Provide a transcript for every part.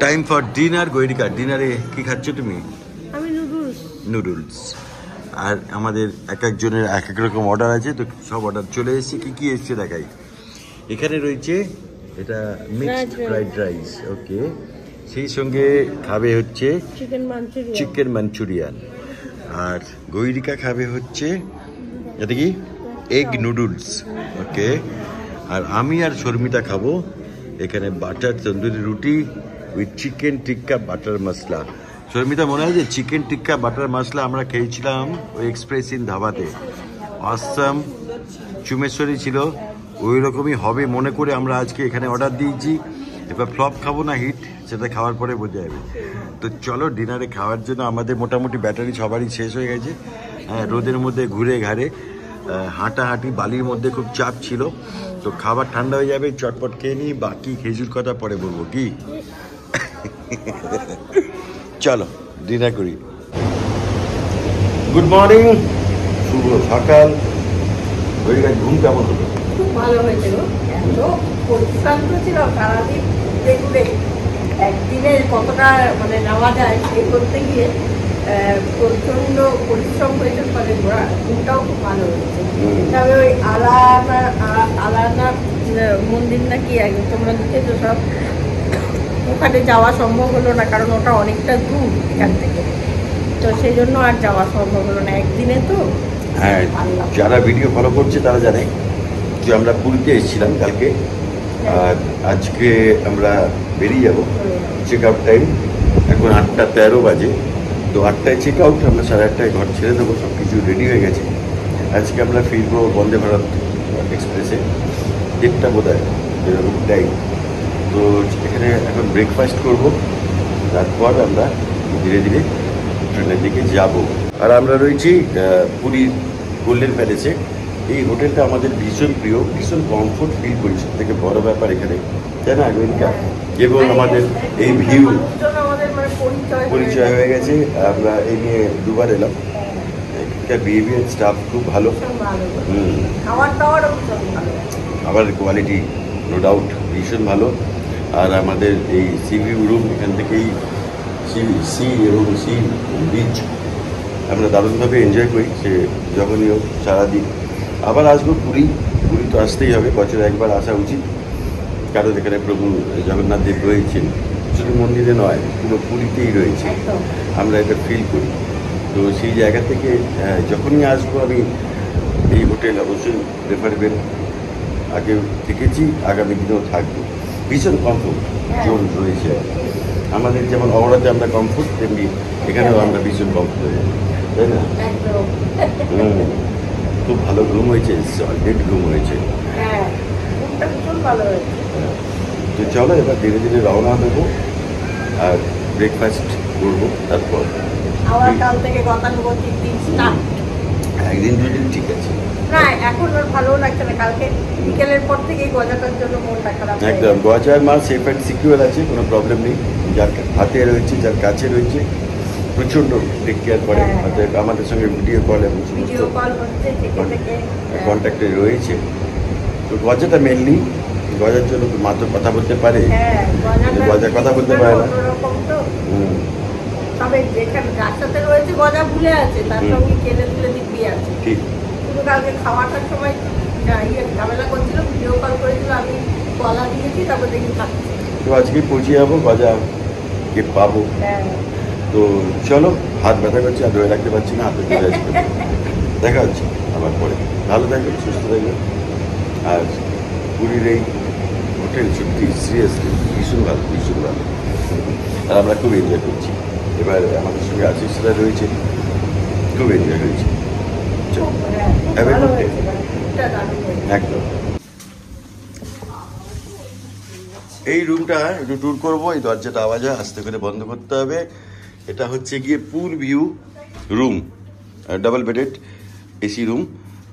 Time for dinner. Gairika, ডিনারে কি খাচ্ছ তুমি? আমি নুডলস। আর আমাদের এক একজনের এক এক রকম অর্ডার আছে, তো সব অর্ডার চলে এসেছে। কি কি এসছে দেখাই। এখানে রয়েছে এটা মিক্সড ফ্রাইড রাইস, ওকে। সেই সঙ্গে খাবে হচ্ছে চিকেন মাঞ্চুরিয়ান। আর গৈরিকা খাবে হচ্ছে এটা কি এগ নুডলস, ওকে। আর আমি আর শর্মিতা খাবো এখানে বাটার তন্দুরি রুটি উইথ চিকেন টিক্কা বাটার মশলা। শর্মিতা, মনে হয় যে চিকেন টিক্কা বাটার মশলা আমরা খেয়েছিলাম ওই এক্সপ্রেস ইন ধাবাতে, আসাম চুমেশ্বরী ছিল, ওই রকমই হবে মনে করে আমরা আজকে এখানে অর্ডার দিয়েছি। এবার ফ্লপ খাবো না হিট, সেটা খাওয়ার পরে বোঝা যাবে। তো চলো ডিনারে খাওয়ার জন্য আমাদের মোটামুটি ব্যাটারি সবারই শেষ হয়ে গেছে। হ্যাঁ, রোদের মধ্যে ঘুরে ঘাড়ে হাঁটাহাঁটি, বালির মধ্যে খুব চাপ ছিল। তো খাবার ঠান্ডা হয়ে যাবে, চটপট খেয়ে নিই, বাকি খেজুর কথা পরে বলবো কি। চলো ডিনার করি। গুড মর্নিং, শুভ সকাল। ঘুম কেমন হলো? খুব ভালো হয়েছে গো, এত পরিশ্রান্ত ছিল সারাদিন ঘুরে একদিনে কতটা মানে নেওয়া যায় সেই করতে গিয়ে প্রচন্ড পরিশ্রম হয়েছে, ফলে ঘুমটাও খুব ভালো হয়েছে। তবে ওই আলাদা মন্দির নাকি তোমরা লিখেছো সব, ওখানে যাওয়া সম্ভব হলো না, কারণ ওটা অনেকটা দূর এখান থেকে, তো সেই জন্য আর যাওয়া সম্ভব হলো না একদিনে। তো হ্যাঁ, যারা ভিডিও ফলো করছে তারা জানে যে আমরা পুরীতে এসেছিলাম কালকে, আর আজকে আমরা বেরিয়ে যাব। চেক আউট টাইম এখন 8:13 বাজে। তো 8টায় চেক আউট, আমরা 8:30টায় ঘর ছেড়ে দেবো, সব কিছু রেডি হয়ে গেছে। আজকে আমরা ফিরবো বন্দে ভারত এক্সপ্রেসে, 1:30 বোধ হয় এরকম টাইম। তো এখানে এখন ব্রেকফাস্ট করবো, তারপর আমরা ধীরে ধীরে ট্রেনের দিকে যাব। আর আমরা রয়েছি পুরীর গোল্ডেন প্যালেসে। এই হোটেলটা আমাদের ভীষণ প্রিয়, ভীষণ কমফোর্ট ফিল করি, সব থেকে বড় ব্যাপার এখানে, তাই না গৈরিকা? এবং আমাদের এই ভিউ পরিচয় হয়ে গেছে, আমরা এই নিয়ে দুবার এলাম। এখানকার বিহেভিয়ার স্টাফ খুব ভালো, খাবার কোয়ালিটি নো ডাউট ভীষণ ভালো। আর আমাদের এই সি ভিউ রুম, এখান থেকেই সি এবং সি বিচ আমরা দারুণভাবে এনজয় করি। সে যখনই হোক সারাদিন। আবার আসবো পুরী, পুরী তো আসতেই হবে, বছরে একবার আসা উচিত, কারণ এখানে প্রভু জগন্নাথ দেব রয়েছেন, শুধু মন্দিরে নয় পুরো পুরীতেই রয়েছে, আমরা এটা ফিল করি। তো সেই জায়গা থেকে যখনই আসবো আমি এই হোটেল অবশ্যই প্রেফারেবল, আগে থেকেছি, আগামী দিনেও থাকবো। ভীষণ কমফোর্ট জোন রয়েছে আমাদের, যেমন অমরাতে আমরা কমফোর্ট, তেমনি এখানেও আমরা ভীষণ কমফোর্ট হয়ে যাবো, তাই না? খুব ভালো ঘুম হয়েছে, সলিড ঘুম হয়েছে। তো চলো এবার ধীরে ধীরে রওনা দেবো আর ব্রেকফাস্ট করবো, তারপর একদিন দুদিন ঠিক আছে। এখন ভালো লাগছে না, কালকে বিকেলের পর থেকেই গজাটার জন্য মনটা খারাপ। একদম, গজার মাল সেফ অ্যান্ড সিকিউর আছে, কোনো প্রবলেম নেই। যার হাতে রয়েছে, যার কাছে রয়েছে, প্রচণ্ড টেক কেয়ার করে। আমাদের সঙ্গে ভিডিও কল এবং সমস্ত কন্ট্যাক্টে রয়েছে। তো গজাটা মেনলি, গজার জন্য তো মাত্র কথা বলতে পারে, গজা কথা বলতে পারে না। তবে যেখানে যার সাথে রয়েছে গজা ভুলে আছে, তার সঙ্গে কেলে তুলে দিব্যি আছে। ঠিক, কিন্তু কালকে খাওয়াটার সময় ঝামেলা করছিল, ভিডিও কল করেছিল, আমি কলা দিয়েছি, তারপর দেখি খাচ্ছি। তো আজকে পৌঁছে যাবো, গজা কে পাবো। তো চলো, হাত ব্যথা করছে, আর ধরে রাখতে পারছি না, হাতে ধরে আসবে। দেখা হচ্ছে আবার পরে। ভালো থাকবে, সুস্থ থাকবে। আর পুরীর এই হোটেল সত্যি সিরিয়াসলি ভীষণ ভালো, ভীষণ ভালো। আর আমরা খুব এনজয় করছি। এবার আমাদের সঙ্গে আশিসরা রয়েছে, খুব এনজয় হয়েছে। একদম। এই রুমটা একটু ট্যুর করবো। এই দরজাটা আওয়াজ হয়, আস্তে করে বন্ধ করতে হবে। এটা হচ্ছে গিয়ে পুল view room, double bedded AC room.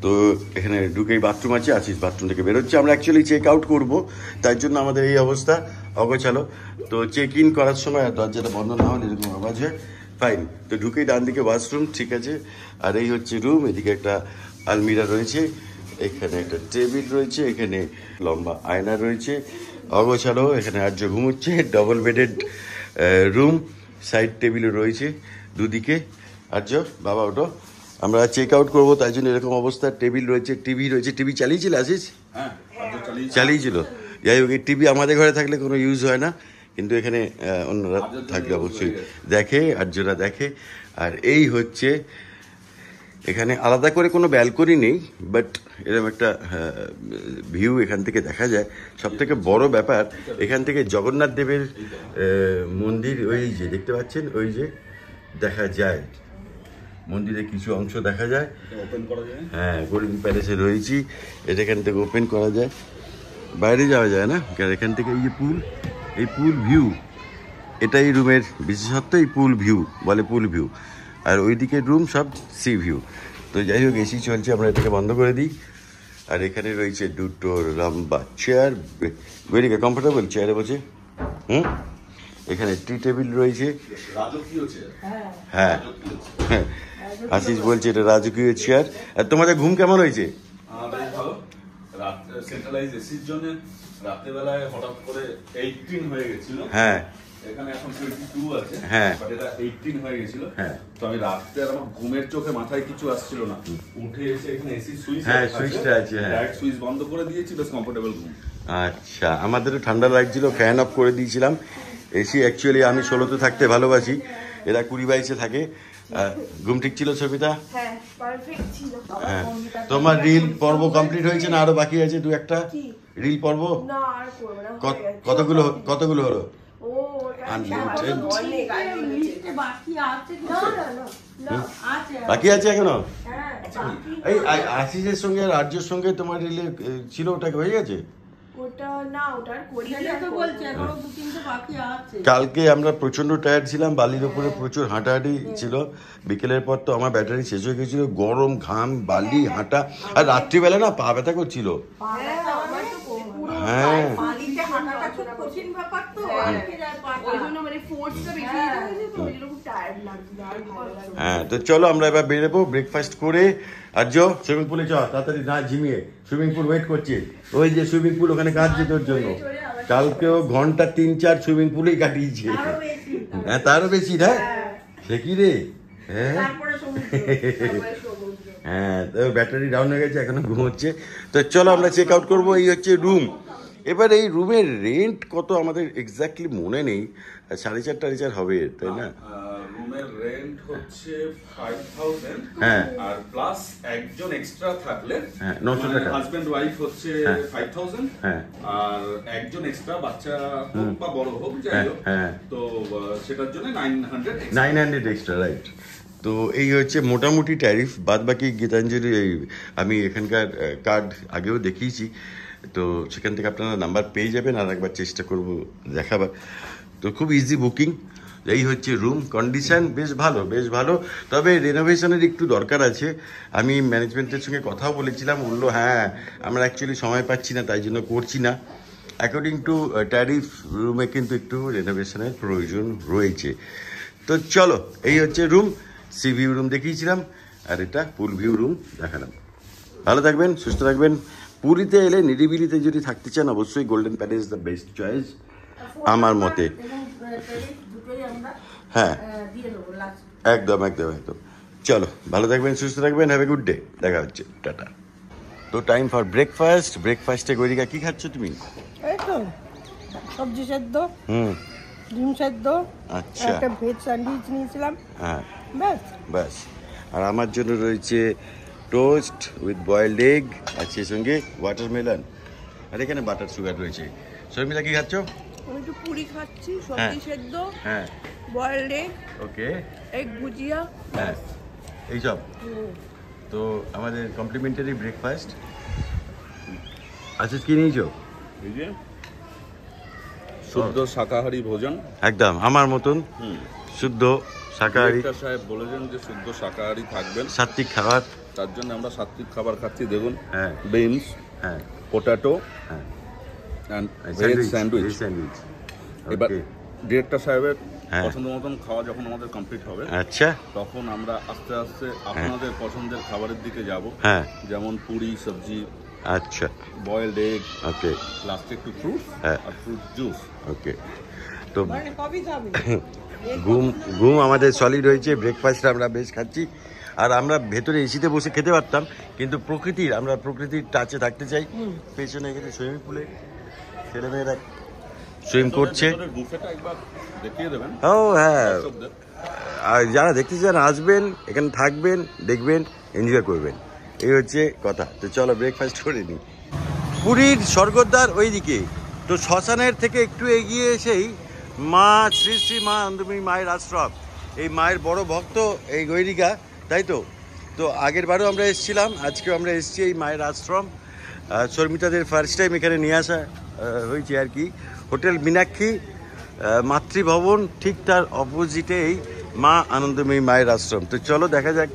তো এখানে ঢুকেই বাথরুম আছে, আছিস বাথরুম থেকে বেরোচ্ছে। আমরা অ্যাকচুয়ালি চেক আউট করবো, তাই জন্য আমাদের এই অবস্থা অগোছালো। তো চেক ইন করার সময় দরজাটা বন্ধ না হলে এরকম আওয়াজ হয়, ফাইন। তো ঢুকেই ডান দিকে ওয়াশরুম, ঠিক আছে। আর এই হচ্ছে রুম, এদিকে একটা আলমিরা রয়েছে, এখানে একটা টেবিল রয়েছে, এখানে লম্বা আয়না রয়েছে, অগোছালো। এখানে আর্য ঘুমোচ্ছে, ডবল বেডেড রুম, সাইড টেবিলও রয়েছে দুদিকে। আর্য বাবা ওটো, আমরা চেক আউট করবো তাই জন্য এরকম অবস্থা। টেবিল রয়েছে, টিভি রয়েছে। টিভি চালিয়েছিল আসিস? চালিয়েছিল। যাই হোক, এই টিভি আমাদের ঘরে থাকলে কোনো ইউজ হয় না, কিন্তু এখানে অন্যরা থাকলে অবশ্যই দেখে, আর্যরা দেখে। আর এই হচ্ছে, এখানে আলাদা করে কোনো ব্যালকনি নেই, বাট এরকম একটা ভিউ এখান থেকে দেখা যায়। সব থেকে বড় ব্যাপার, এখান থেকে জগন্নাথ দেবের মন্দির ওই যে দেখতে পাচ্ছেন, ওই যে দেখা যায়, মন্দিরের কিছু অংশ দেখা যায়। হ্যাঁ, গোল্ডেন প্যালেসে রয়েছি, এটা এখান থেকে ওপেন করা যায়, বাইরে যাওয়া যায় না। এখান থেকে এই যে পুল, এই পুল ভিউ, এটাই রুমের বিশেষত্ব। এই পুল ভিউ বলে, পুল ভিউ। আর ওইদিকে রুম সব সি ভিউ। তো যাই হোক, এসি চলছে, আমরা এটাকে বন্ধ করে দিই। আর এখানে রয়েছে দুটো লম্বা চেয়ার, ভেরি কমফোর্টেবল চেয়ারে বসে। এখানে টি টেবিল রয়েছে। হ্যাঁ, আশিস বলছে এটা রাজকীয় চেয়ার। আর তোমাদের ঘুম কেমন হয়েছে? হ্যাঁ, এখানে এখন 22 আছে, হ্যাঁ, বাট এটা 18 হয়ে গিয়েছিল। হ্যাঁ, তো আমি রাতে আর আমার ঘুমের চোখে মাথায় কিছু আসছিল না, উঠে এসে এখানে এসি সুইচ, হ্যাঁ সুইচটা আছে, হ্যাঁ ডাইরেক্ট সুইচ বন্ধ করে দিয়েছি, বেশ কমফোর্টেবল ঘুম। আচ্ছা, আমাদেরও ঠান্ডা লাগছিল, ফ্যান অফ করে দিয়েছিলাম। এসি অ্যাকচুয়ালি আমি 16তে থাকতে ভালোবাসি, এরা 20-22-এ থাকে। ঘুম ঠিক ছিল সবিতা? হ্যাঁ, পারফেক্ট ছিল। হ্যাঁ, তোমার রিল পর্ব কমপ্লিট হয়েছে না আরো বাকি আছে দু একটা রিল পর্ব? না, আর করব না। কতগুলো হলো? ও, বাকি আছে এখনো? এই আশিসের সঙ্গে আর আর্যর সঙ্গে তোমার রিলে ছিল, ওটা হয়ে গেছে? কালকে আমরা প্রচন্ড টায়ার্ড ছিলাম, বালির উপরে প্রচুর হাঁটাহাঁটি ছিল। বিকেলের পর তো আমার ব্যাটারি শেষ হয়ে গেছিল, গরম, ঘাম, বালি, হাঁটা। আর রাত্রিবেলা না পা ব্যথা করছিল। হ্যাঁ, হ্যাঁ, তো চলো আমরা এবার বেরোবো ব্রেকফাস্ট করে। আর্য সুইমিং পুলে চ, তাড়াতাড়ি না ঝিমিয়ে, সুইমিং পুল ওয়েট করছে। ওই যে সুইমিং পুল, ওখানে কাটছে তোর জন্য। কালকেও ঘন্টা 3-4 সুইমিং পুলেই কাটিয়েছে। হ্যাঁ, তারও বেশি না? সে কি রে? হ্যাঁ, হ্যাঁ, তো ব্যাটারি ডাউন হয়ে গেছে, এখনো ঘুমোচ্ছে। তো চলো আমরা চেক আউট করবো। এই হচ্ছে রুম। এবার এই রুমের রেন্ট কত আমাদের এক্স্যাক্টলি মনে নেই, 4.5 হবে, তাই না? রুমের রেন্ট হচ্ছে 5000, হ্যাঁ, আর প্লাস একজন এক্সট্রা থাকলে 900 টাকা। হাজবেন্ড ওয়াইফ হচ্ছে 5000, হ্যাঁ, আর একজন এক্সট্রা, বাচ্চা হোক বা বড় হোক যাই হোক, তো সেটার জন্য 900 এক্সট্রা, রাইট। তো এই হচ্ছে মোটামুটি ট্যারিফ। বাদ বাকি গীতাঞ্জলি, আমি এখানকার কার্ড আগেও দেখিয়েছি, তো সেখান থেকে আপনারা নাম্বার পেয়ে যাবেন। আর একবার চেষ্টা করব দেখাবার। তো খুব ইজি বুকিং। এই হচ্ছে রুম, কন্ডিশন বেশ ভালো, বেশ ভালো। তবে রেনোভেশনের একটু দরকার আছে। আমি ম্যানেজমেন্টের সঙ্গে কথাও বলেছিলাম, বললো হ্যাঁ আমরা অ্যাকচুয়ালি সময় পাচ্ছি না, তাই জন্য করছি না। অ্যাকর্ডিং টু ট্যারিফ রুমে কিন্তু একটু রেনোভেশনের প্রয়োজন রয়েছে। তো চলো, এই হচ্ছে রুম। সি ভিউ রুম দেখিয়েছিলাম, আর এটা পুল ভিউ রুম দেখালাম। ভালো থাকবেন, সুস্থ থাকবেন। পুরীতে এলে নিরিবিলিতে যদি থাকতে চান, অবশ্যই golden palace the best choice আমার মতে। হ্যাঁ, একদম একদম একদম। চলো, ভালো থাকবেন, সুস্থ থাকবেন। হ্যাভ এ গুড ডে, দেখা হচ্ছে, টাটা। তো টাইম ফর ব্রেকফাস্ট। ব্রেকফাস্টে গৈরিকা কি খাচ্ছ তুমি? এই তো সবজি সেদ্ধ, ডিম সেদ্ধ, আচ্ছা, একটা ভেজ স্যান্ডউইচ নিয়েছিলাম। হ্যাঁ, ব্যাস ব্যাস। আর আমার জন্য রয়েছে টোস্ট উইথ বয়েলড এগ, আর সেই সঙ্গে ওয়াটারমেলন, আর এখানে বাটার সুগার রয়েছে। শর্মিলা কি খাচ্ছ? আমি একটু পুরি খাচ্ছি, সবজি সেদ্ধ, হ্যাঁ, বয়েলড এগ, ওকে, এগ ভুজিয়া, হ্যাঁ, এইসব। তো আমাদের কমপ্লিমেন্টারি ব্রেকফাস্ট। আচ্ছা, কি নিয়েছো? এই যে শুদ্ধ শাকাহারি ভোজন, একদম আমার মতন শুদ্ধ শাকাহারি। সাহেব বলেছেন যে শুদ্ধ শাকাহারি থাকবেন, সাত্বিক খাবার। তার জন্য আমরা সাত্বিক খাবার খাচ্ছি। দেখুন, হ্যাঁ, বিনস, হ্যাঁ, পোটাটো, হ্যাঁ, অ্যান্ড ভেজ স্যান্ডউইচ। এবার ডিরেক্টর সাহেবের পছন্দ মতন খাওয়া যখন আমাদের কমপ্লিট হবে, আচ্ছা, তখন আমরা আস্তে আস্তে আপনাদের পছন্দের খাবারের দিকে যাব। হ্যাঁ, যেমন পুরি, সবজি, আচ্ছা, বয়েলড এগ, ওকে, লাস্টে একটু ফ্রুট হ্যাঁ, আর ফ্রুট জুস। ওকে। তো ঘুম আমাদের সলিড হয়েছে, ব্রেকফাস্ট আমরা বেশ খাচ্ছি। আর আমরা ভেতরে এসিতে বসে খেতে পারতাম, কিন্তু আমরা প্রকৃতির টাচে থাকতে চাই। পেছনে এখানে সুইমিং পুলে ছেলেমেয়েরা সুইম করছে। ও হ্যাঁ, আর যারা দেখতে চান আসবেন, এখানে থাকবেন, দেখবেন, এনজয় করবেন, এই হচ্ছে কথা। তো চলো ব্রেকফাস্ট করে নিই। পুরীর স্বর্গদ্বার ওইদিকে, তো শ্মশানের থেকে একটু এগিয়ে এসেই মা শ্রী শ্রী মা আনন্দময়ী মায়ের আশ্রম। এই মায়ের বড় ভক্ত এই গৈরিকা, তাই তো? তো আগের বারও আমরা এসেছিলাম, আজকেও আমরা এসেছি এই মায়ের আশ্রম। শর্মিতাদের ফার্স্ট টাইম এখানে নিয়ে আসা হয়েছে আর কি। হোটেল মীনাক্ষী মাতৃভবন, ঠিক তার অপোজিটেই মা আনন্দময়ী মায়ের আশ্রম। তো চলো দেখা যাক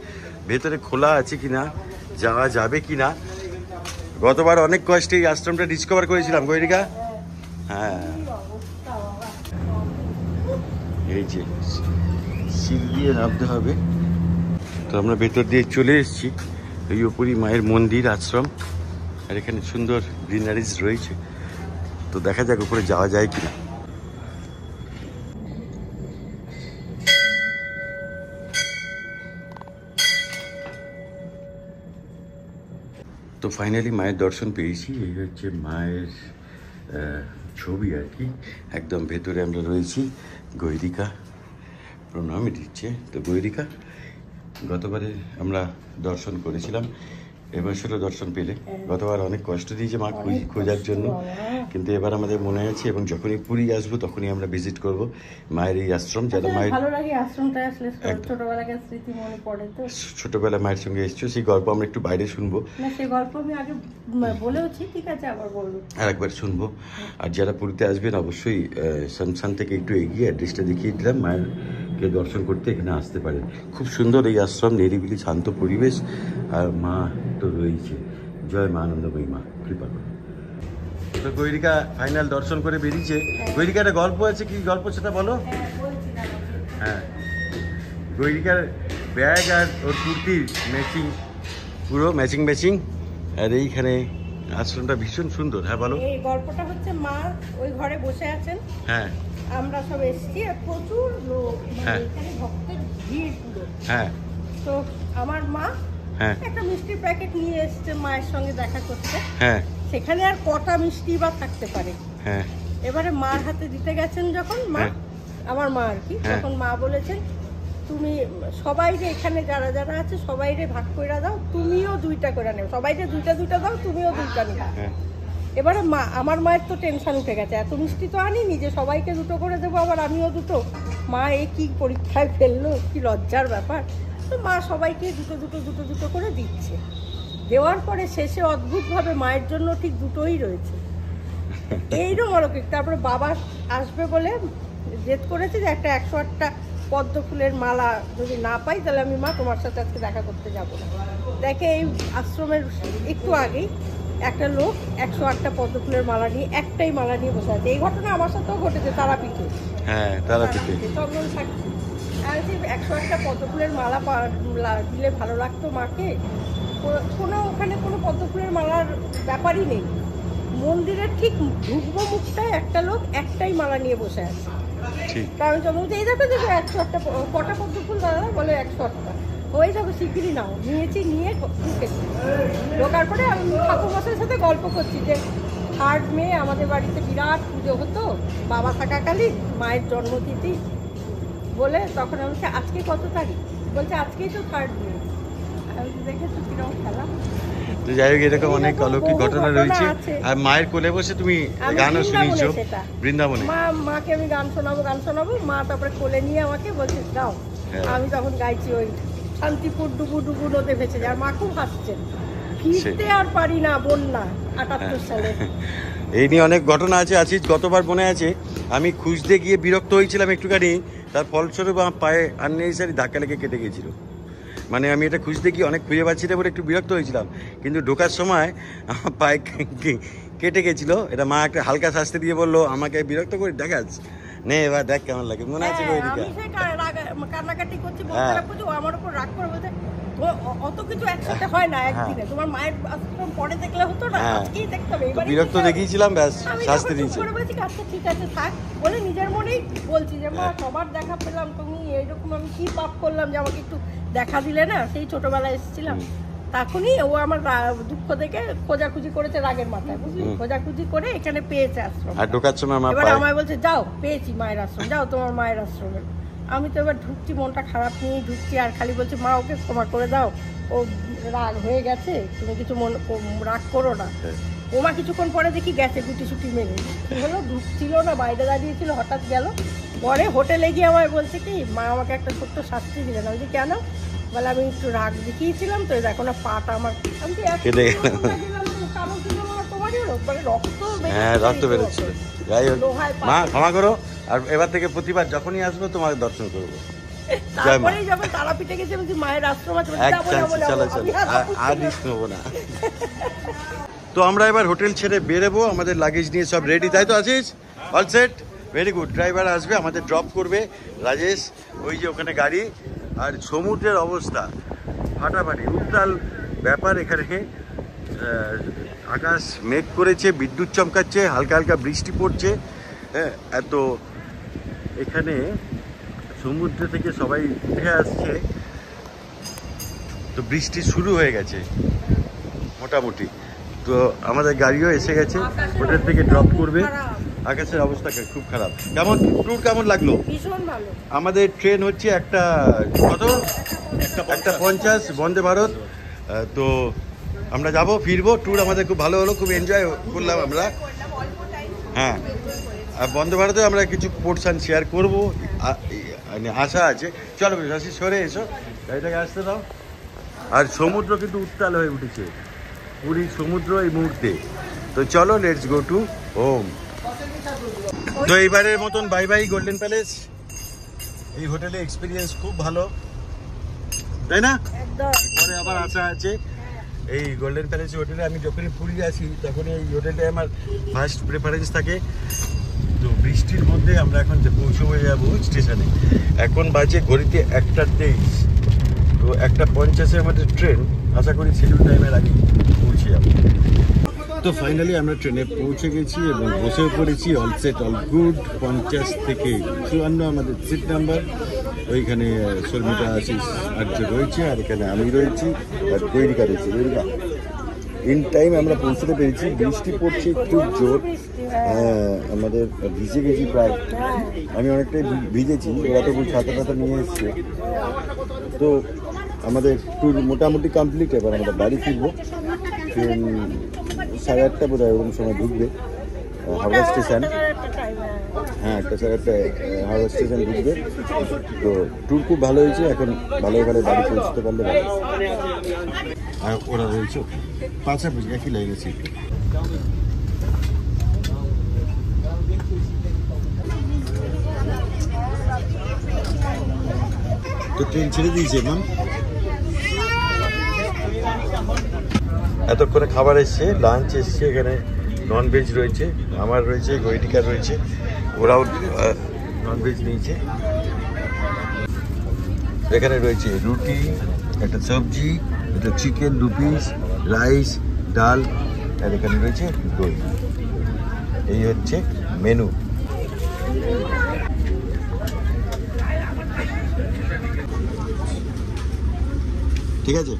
ভেতরে খোলা আছে কিনা, যাওয়া যাবে কিনা। গতবার অনেক কষ্টে এই আশ্রমটা ডিসকভার করেছিলাম গৈরিকা। হ্যাঁ, এই যে সিঁড়ি দিয়ে নামতে হবে। তো আমরা ভেতর দিয়ে চলে এসেছি। এই উপরই মায়ের মন্দির, আশ্রম, আর এখানে সুন্দর গ্রিনারিজ রয়েছে। তো দেখা যাক উপরে যাওয়া যায় কিনা। তো ফাইনালি মায়ের দর্শন পেয়েছি। এই হচ্ছে মায়ের ছবি আর কি। একদম ভেতরে আমরা রয়েছি। গৈরিকা প্রণামী দিচ্ছে। তো গৈরিকা, গতবারে আমরা দর্শন করেছিলাম, এবছরও দর্শন পেলে। গতবার অনেক কষ্ট দিয়েছে মা খোঁজার জন্য, কিন্তু এবার আমাদের মনে আছে, এবং যখনই পুরী আসবো তখনই আমরা ভিজিট করব মায়ের এই আশ্রম। যারা মায়ের ভালো লাগে আশ্রমটা আসলে, ছোটবেলাকার স্মৃতি মনে পড়ে। তো ছোটবেলা মায়ের সঙ্গে এসেছো, সেই গল্প আমরা একটু বাইরে শুনবো। না, সেই গল্প আমি আগে বলেওছি, ঠিক আছে আবার বলবো, আর একবার শুনবো। আর যারা পুরীতে আসবেন অবশ্যই শ্মশান থেকে একটু এগিয়ে অ্যাড্রেসটা দেখিয়ে দিলাম, মায়েরকে দর্শন করতে এখানে আসতে পারেন। খুব সুন্দর এই আশ্রম, নিরিবিলি শান্ত পরিবেশ, আর মা তো রয়েছে। জয় মা আনন্দময়ী মা, কৃপা করুন। তো গৈরিকা ফাইনাল দর্শন করে বেরিয়েছে। গৈরিকা একটা গল্প আছে, কি গল্প সেটা বলো। হ্যাঁ, গৈরিকার ব্যাগ আর ওর কুর্তির ম্যাচিং, পুরো ম্যাচিং। আর এইখানে আশ্রমটা ভীষণ সুন্দর। হ্যাঁ বলো। এই গল্পটা হচ্ছে, মা ওই ঘরে বসে আছেন, হ্যাঁ, আমরা সব এসেছি, আর প্রচুর লোক, হ্যাঁ, এখানে ভক্তের ভিড় পুরো। হ্যাঁ, তো আমার মা হ্যাঁ, একটা মিষ্টির প্যাকেট নিয়ে এসছে মায়ের সঙ্গে দেখা করতে। হ্যাঁ, সেখানে আর কটা মিষ্টি বা থাকতে পারে। হ্যাঁ, এবারে মার হাতে দিতে গেছেন যখন মা, আমার মা আর কি, তখন মা বলেছেন, তুমি সবাইরে এখানে যারা যারা আছে সবাইরে ভাগ করে দাও, তুমিও 2টা করে নেও, সবাইরে 2টা দাও, তুমিও 2টা নিও। এবারে মা, আমার মায়ের তো টেনশন উঠে গেছে, এত মিষ্টি তো আনিনি যে সবাইকে 2টো করে দেবো, আবার আমিও 2টো। মা এ কি পরীক্ষায় ফেললো, কি লজ্জার ব্যাপার। তো মা সবাইকে 2টো করে দিচ্ছে। দেওয়ার পরে শেষে অদ্ভুতভাবে মায়ের জন্য ঠিক 2টোই রয়েছে। এইরকম অলৌকিক। তারপরে বাবা আসবে বলে জেদ করেছে যে একটা 108টা পদ্ম ফুলের মালা যদি না পাই তাহলে আমি মা তোমার সাথে আজকে দেখা করতে যাবো না। দেখে এই আশ্রমের একটু আগেই একটা লোক 108টা পদ্ম ফুলের মালা নিয়ে, একটাই মালা নিয়ে বসে আছে। এই ঘটনা আমার সাথেও ঘটেছে তারাপীঠে। হ্যাঁ, তারাপীঠে চন্দন সাক্ষী। আর 108টা পদ্ম ফুলের মালা দিলে ভালো লাগতো মাকে। ওখানে কোনো পদ্ম ফুলের মালার ব্যাপারই নেই। মন্দিরের ঠিক ঢুকবো মুখটায় একটা লোক একটাই মালা নিয়ে বসে আছে। কারণ বলছে, এই দেখো 108টা, কটা পদ্ম ফুল দাদা? বলে 108টা। ওই দেখো শিগগিরি নাও। নিয়েছি, নিয়ে ঢুকেছি। ঢোকার পরে আমি ঠাকুরমশাইয়ের সাথে গল্প করছি যে 3 মে আমাদের বাড়িতে বিরাট পুজো হতো বাবা থাকাকালীন, মায়ের জন্মতিথি বলে। তখন আমি বলছি, আজকে কত তারিখ? বলছে আজকেই তো 3 মে। আমি দেখেছো কিরকম খেলা। তো যাই হোক, এরকম অনেক অলৌকিক ঘটনা রয়েছে। আর মায়ের কোলে বসে তুমি গানও শুনিয়েছো বৃন্দাবনে। মাকে আমি গান শোনাবো। মা তারপরে কোলে নিয়ে আমাকে বলছে দাও। আমি তখন গাইছি ওই শান্তিপুর ডুবু ডুবু নদে ভেসে যায়। মা খুব হাসছেন। ফিরতে আর পারি না, বন্যা 78 সালে। এই নিয়ে অনেক ঘটনা আছে। গতবার মনে আছে আমি খুঁজতে গিয়ে বিরক্ত হয়েছিলাম একটুখানি, তার ফলস্বরূপ আমার পায়ে আননেসেসারি ধাক্কা লেগে কেটে গিয়েছিল। মানে আমি এটা খুঁজতে গিয়ে অনেক খুঁজে পাচ্ছি না বলে একটু বিরক্ত হয়েছিলাম, কিন্তু ঢোকার সময় আমার পায়ে কেটে গেছিলো। এটা মা একটা হালকা শাস্তি দিয়ে বললো, আমাকে বিরক্ত করে দেখাস নে, এবার দেখ কেমন লাগে। মনে আছে কান্নাকাটি করছি, আমার উপর রাগ করে বলতে অত কিছু একসাথে হয় না একদিনে। তোমার মায়ের আশ্রম পরে দেখলে হতো না, আজকেই দেখতে হবে। বিরক্ত দেখিয়েছিলাম, ব্যাস শাস্তি দিয়েছি। আচ্ছা ঠিক আছে থাক বলে নিজের মনেই বলছি যে মা সবার দেখা পেলাম, তুমি এইরকম আমি কি পাপ করলাম যে আমাকে একটু দেখা দিলে না। সেই ছোটবেলায় এসেছিলাম, তখনই ও আমার দুঃখ দেখে খোঁজাখুঁজি করেছে রাগের মাথায়, বুঝলি, খোঁজাখুঁজি করে এখানে পেয়েছে আশ্রম। আর ঢোকার সময় এবার আমায় বলছে যাও পেয়েছি মায়ের আশ্রম, যাও তোমার মায়ের আশ্রমে। আমি তো এবার ঢুকছি, মনটা খারাপ নিয়েই ঢুকছি, আর খালি বলছি মা ওকে ক্ষমা করে দাও, ও রাগ হয়ে গেছে, তুমি কিছু রাগ করো না। ওমা কিছুক্ষণ পরে দেখি গেছে গুটি সুটি মেরে। কি হলো, ঢুকছিল না, বাইরে দাঁড়িয়েছিল, হঠাৎ গেল। পরে হোটেলে গিয়ে আমায় বলছে কি মা আমাকে একটা ছোট্ট শাস্তি দিলেন। আমি যে কেন, বলে আমি একটু রাগ দেখিয়েছিলাম তো দেখো না পাটা আমার, আমি রক্ত বেরোচ্ছিল। যাই হোক মা ক্ষমা করো, আর এবার থেকে প্রতিবার যখনই আসবো তোমাকে দর্শন করবো। তারপরেই যখন তারাপীঠে গেছে বলছি মায়ের আশ্রম আছে, চলো চলো আর রিস্ক নেবো না। তো আমরা এবার হোটেল ছেড়ে বেরোবো, আমাদের লাগেজ নিয়ে সব রেডি, তাই তো আছিস? All set, very good. Driver আসবে, আমাদের ড্রপ করবে রাজেশ, ওই যে ওখানে গাড়ি। আর সমুদ্রের অবস্থা ফাটাফাটি, উত্তাল ব্যাপার এখানে। আকাশ মেঘ করেছে, বিদ্যুৎ চমকাচ্ছে, হালকা হালকা বৃষ্টি পড়ছে। হ্যাঁ, এত এখানে সমুদ্র থেকে সবাই উঠে আসছে, তো বৃষ্টি শুরু হয়ে গেছে মোটামুটি। তো আমাদের গাড়িও এসে গেছে, হোটেল থেকে ড্রপ করবে। আকাশের অবস্থা খুব খারাপ। কেমন ট্যুর কেমন লাগলো? ভীষণ ভালো। আমাদের ট্রেন হচ্ছে একটা কত, একটা 50 বন্দে ভারত। তো আমরা যাব ফিরবো, ট্যুর আমাদের খুব ভালো হলো, খুব এনজয় করলাম আমরা। হ্যাঁ, আর বন্দে ভারতে আমরা কিছু পোর্শন শেয়ার করবো, আশা আছে। চলো বেশি সরে এসো, গাড়িটাকে আসতে দাও। আর সমুদ্র কিন্তু উত্তাল হয়ে উঠেছে, পুরী সমুদ্র এই মুহূর্তে। তো চলো লেটস গো টু হোম। তো এইবারের মতন বাই বাই গোল্ডেন প্যালেস। এই হোটেলে এক্সপিরিয়েন্স খুব ভালো, তাই না? পরে আবার আশা আছে এই গোল্ডেন প্যালেস হোটেলে। আমি যখনই পুরী আসি তখনই এই হোটেলটাই আমার ফার্স্ট প্রেফারেন্স থাকে। তো বৃষ্টির মধ্যে আমরা এখন পৌঁছে যাবো স্টেশনে। এখন বাজে ঘড়িতে 1:23। তো 1:50 আমাদের ট্রেন, আশা করি শিডিউল টাইমের আগে পৌঁছে যাবো। তো ফাইনালি আমরা ট্রেনে পৌঁছে গেছি এবং বসেও পড়েছি। All set all good. 50 থেকে 54 আমাদের সিট নাম্বার। ওইখানে শর্মিতা আশিস আর্য রয়েছে, আর এখানে আমি রয়েছি, আর গৈরিকা রয়েছে। গৈরিকা ইন টাইম আমরা পৌঁছতে পেরেছি। বৃষ্টি পড়ছে খুব জোর, আমাদের ভিজে গেছি প্রায়, আমি অনেকটাই ভিজেছি। ওরা তো ছাতা টাতা নিয়ে এসছে। তো আমাদের ট্যুর মোটামুটি কমপ্লিট। এবার আমরা বাড়ি ফিরবো। ট্রেন 8:30 বোধ হয় ওরকম সময় ঢুকবে হাওড়া স্টেশন। হ্যাঁ, 8:30 হাওড়া স্টেশন ঢুকবে। তো ট্যুর খুব ভালো হয়েছে, এখন ভালো ভালো বাড়ি পৌঁছতে পারলে ভালো। আর ওরা রয়েছে পাশাপাশি একই লাইনে সিট। তো ট্রেন ছেড়ে দিয়েছে ম্যাম। এতক্ষণে খাবার এসছে, লাঞ্চ এসছে, এখানে ননভেজ রয়েছে, আমার রয়েছে, গৈরিকার রয়েছে, ওরাও ননভেজ নিয়েছে। এখানে রয়েছে রুটি, একটা সবজি, একটা চিকেন 2 পিস, রাইস, ডাল, আর এখানে রয়েছে দই। এই হচ্ছে মেনু। ঠিক আছে।